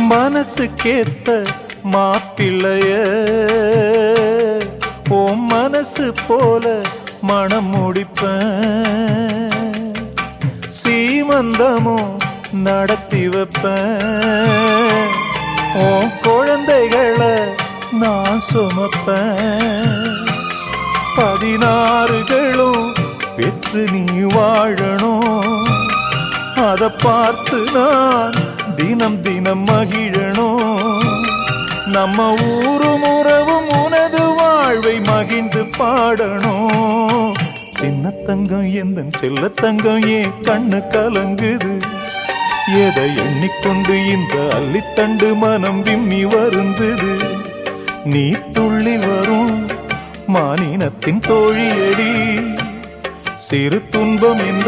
மனசுக்கேத்த மாப்பிள்ளைய உன் மனசு போல மனம் முடிப்பேன், சீமந்தமும் நடத்தி வைப்பேன், உன் குழந்தைகளை நான் சுமப்பேன், 16களும் பெற்று நீ வாழணும், அதை பார்த்து நான் தினம் தினம் மகிழணும், நம்ம ஊரும் உறவும் உனது வாழ்வை மகிழ்ந்து பாடணும். சின்ன தங்கம் எந்தன் செல்ல தங்கம் ஏன் கண்ணு கலங்குது, எதை எண்ணிக்கொண்டு இந்த அள்ளித்தண்டு மனம் விம்மி வருந்தது, நீ துள்ளி வரும் மானினத்தின் தோழியடி, சிறு துன்பம் என்ற